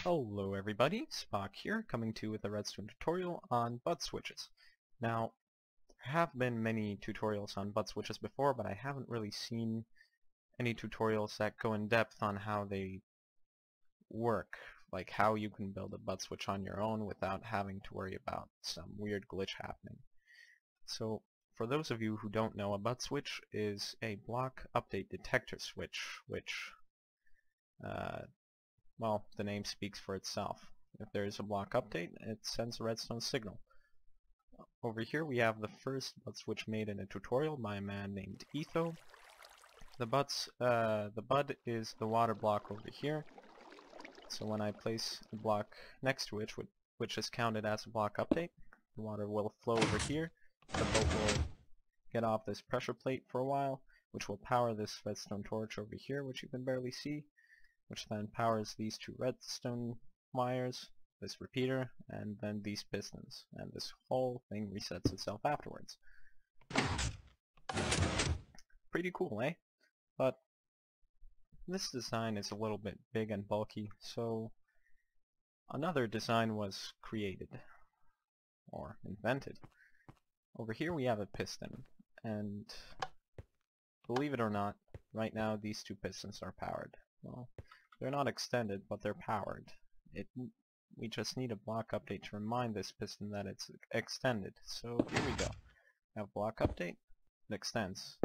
Hello everybody, Spock here, coming to you with a Redstone tutorial on butt switches. Now, there have been many tutorials on butt switches before, but I haven't really seen any tutorials that go in depth on how they work, like how you can build a butt switch on your own without having to worry about some weird glitch happening. So, for those of you who don't know, a butt switch is a block update detector switch, which well, the name speaks for itself. If there is a block update, it sends a redstone signal. Over here we have the first butt switch made in a tutorial by a man named Etho. The bud is the water block over here. So when I place the block next to it, which is counted as a block update, the water will flow over here. The boat will get off this pressure plate for a while, which will power this redstone torch over here, which you can barely see, which then powers these two redstone wires, this repeater, and then these pistons, and this whole thing resets itself afterwards. Pretty cool, eh? But this design is a little bit big and bulky, so another design was created, or invented. Over here we have a piston, and believe it or not, right now these two pistons are powered. Well, they're not extended, but they're powered. We just need a block update to remind this piston that it's extended. So here we go. We have block update. It extends.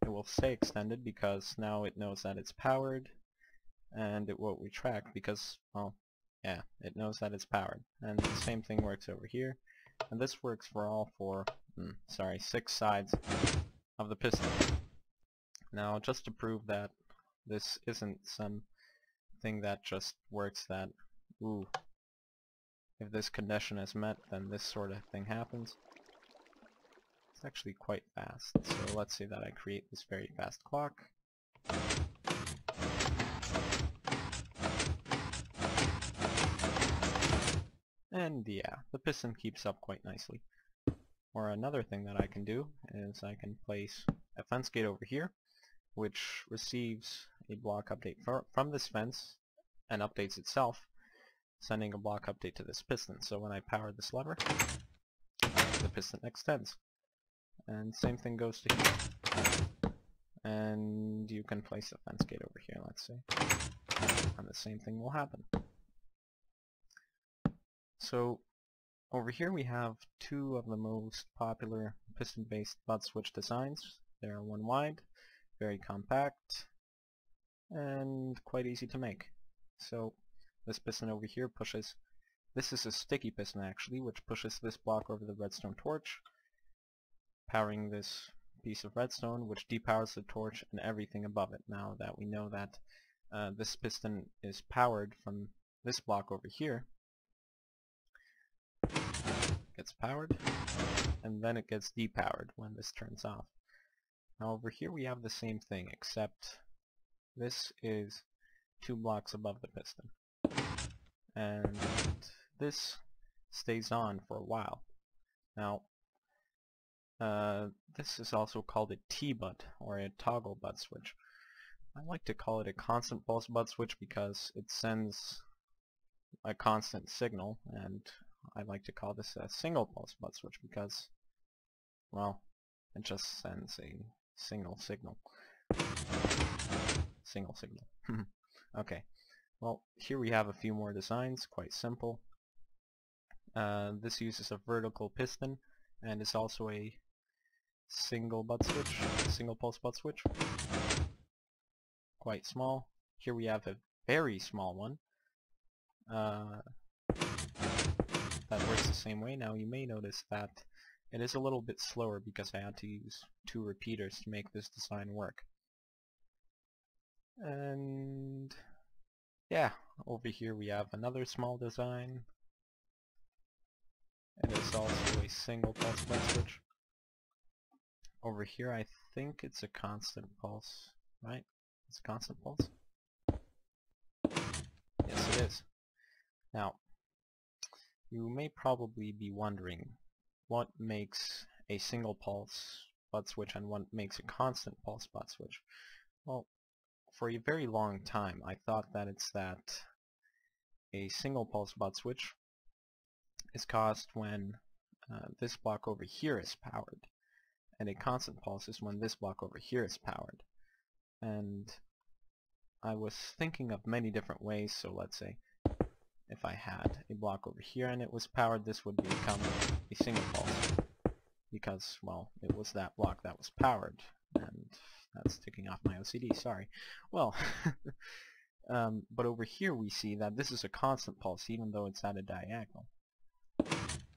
It will stay extended because now it knows that it's powered, and it won't retract because, well, yeah, it knows that it's powered. And the same thing works over here. And this works for all six sides of the piston. Now, just to prove that this isn't something that just works that, ooh, if this condition is met, then this sort of thing happens. It's actually quite fast, so let's say that I create this very fast clock. And yeah, the piston keeps up quite nicely. Or another thing that I can do is I can place a fence gate over here, which receives a block update from this fence and updates itself, sending a block update to this piston. So when I power this lever, the piston extends. And same thing goes to here. And you can place a fence gate over here, let's say. And the same thing will happen. So over here we have two of the most popular piston-based butt switch designs. They are one wide, very compact, and quite easy to make. So this piston over here pushes, this is a sticky piston actually, which pushes this block over the redstone torch, powering this piece of redstone, which depowers the torch and everything above it. Now that we know that this piston is powered from this block over here, gets powered, and then it gets depowered when this turns off. Now over here we have the same thing, except this is 2 blocks above the piston. And this stays on for a while. Now, this is also called a T-butt, or a toggle butt switch. I like to call it a constant pulse butt switch because it sends a constant signal, and I like to call this a single pulse butt switch because, well, it just sends a single signal. Single signal. Okay. Well, here we have a few more designs, quite simple. This uses a vertical piston and is also a single butt switch, single pulse butt switch. Quite small. Here we have a very small one. That works the same way. Now you may notice that it is a little bit slower because I had to use 2 repeaters to make this design work. And yeah, over here we have another small design. It is also a single pulse butt switch. Over here I think it's a constant pulse, right? It's a constant pulse? Yes, it is. Now, you may probably be wondering what makes a single pulse butt switch and what makes a constant pulse butt switch. Well, for a very long time I thought that it's that a single pulse butt switch is caused when this block over here is powered, and a constant pulse is when this block over here is powered. And I was thinking of many different ways, so let's say if I had a block over here and it was powered, this would become a single pulse, because, well, it was that block that was powered, and that's ticking off my OCD, sorry. Well, but over here we see that this is a constant pulse, even though it's at a diagonal.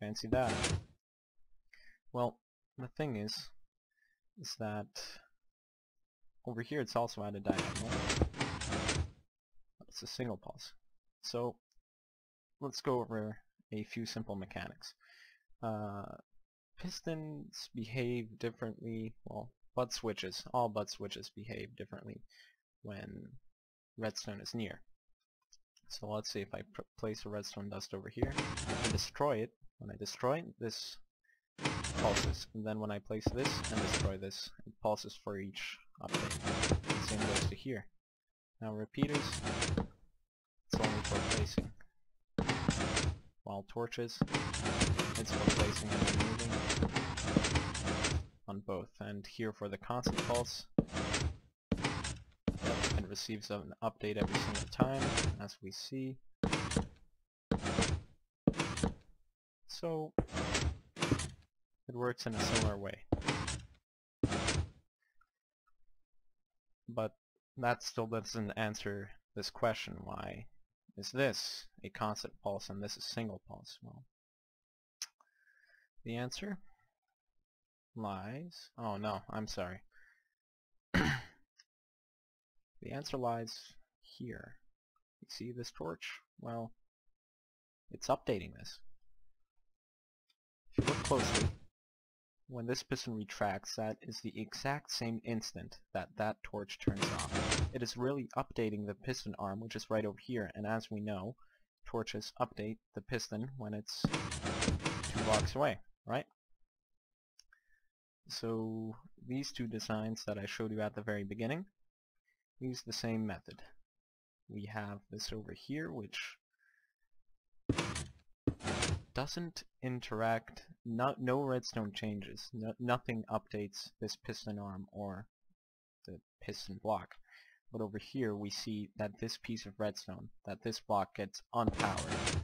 Fancy that. Well, the thing is that over here it's also at a diagonal, but it's a single pulse. So let's go over a few simple mechanics. Pistons behave differently, well, butt switches, all butt switches behave differently when redstone is near. So let's say if I place a redstone dust over here and destroy it, when I destroy it, this pulses, and then when I place this and destroy this, it pulses for each update. The same goes to here. Now repeaters, it's only for placing, while torches, it's for placing and removing on both. And here for the constant pulse, it receives an update every single time, as we see. So it works in a similar way. But that still doesn't answer this question: why is this a constant pulse and this is single pulse? Well, the answer lies... oh no, I'm sorry. The answer lies here. You see this torch? Well, it's updating this. If you look closely, when this piston retracts, that is the exact same instant that that torch turns off. It is really updating the piston arm, which is right over here, and as we know, torches update the piston when it's 2 blocks away, right? So these two designs that I showed you at the very beginning use the same method. We have this over here, which doesn't interact, no redstone changes, nothing updates this piston arm or the piston block. But over here we see that this piece of redstone, that this block gets unpowered,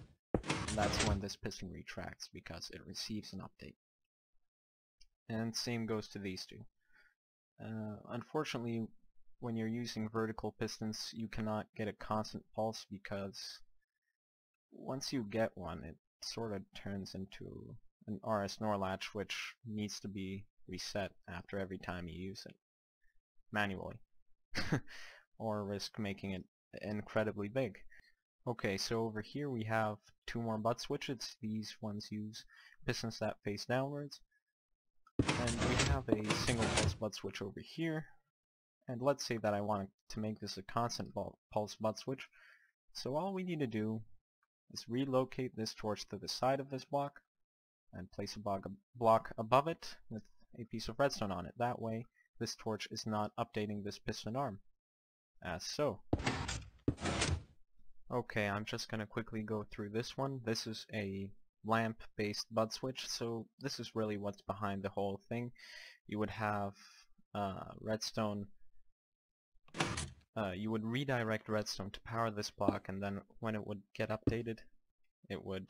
and that's when this piston retracts, because it receives an update. And same goes to these two. Unfortunately, when you're using vertical pistons, you cannot get a constant pulse, because once you get one, it sort of turns into an RS NOR latch, which needs to be reset after every time you use it manually, or risk making it incredibly big. Okay, so over here we have 2 more butt switches. These ones use pistons that face downwards, and we have a single pulse butt switch over here. And let's say that I want to make this a constant pulse butt switch. So all we need to do is relocate this torch to the side of this block and place a block above it with a piece of redstone on it. That way this torch is not updating this piston arm, as so. Okay, I'm just gonna quickly go through this one. This is a lamp-based butt switch, so this is really what's behind the whole thing. You would have redstone. You would redirect redstone to power this block, and then when it would get updated, it would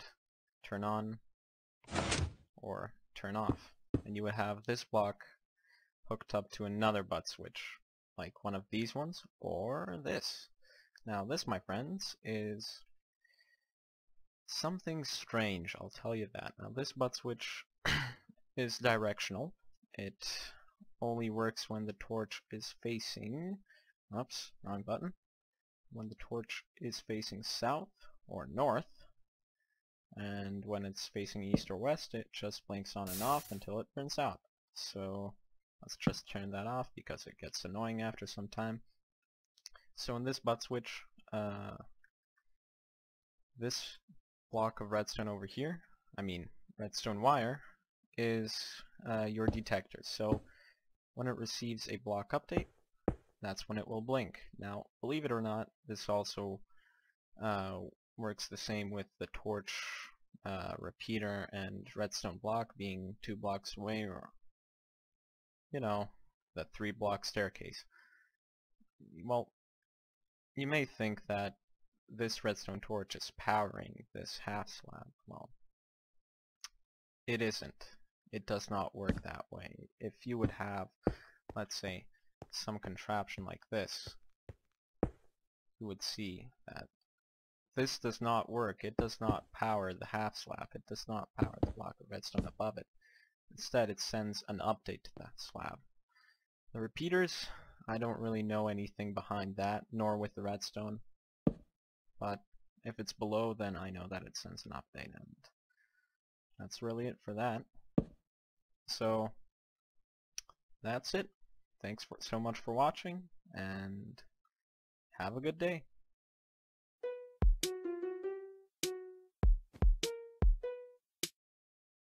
turn on or turn off. And you would have this block hooked up to another butt switch, like one of these ones, or this. Now this, my friends, is something strange, I'll tell you that. Now this butt switch is directional. It only works when the torch is facing... oops, wrong button. When the torch is facing south or north, and when it's facing east or west, it just blinks on and off until it burns out. So let's just turn that off because it gets annoying after some time. So in this butt switch, this block of redstone over here, redstone wire, is your detector. So when it receives a block update, that's when it will blink. Now, believe it or not, this also works the same with the torch repeater and redstone block being 2 blocks away, or you know, the 3-block staircase. Well, you may think that this redstone torch is powering this half slab. Well, it isn't. It does not work that way. If you would have, let's say, some contraption like this, you would see that this does not work. It does not power the half slab. It does not power the block of redstone above it. Instead, it sends an update to that slab. The repeaters, I don't really know anything behind that, nor with the redstone. But if it's below, then I know that it sends an update, and that's really it for that. So that's it. Thanks so much for watching, and have a good day.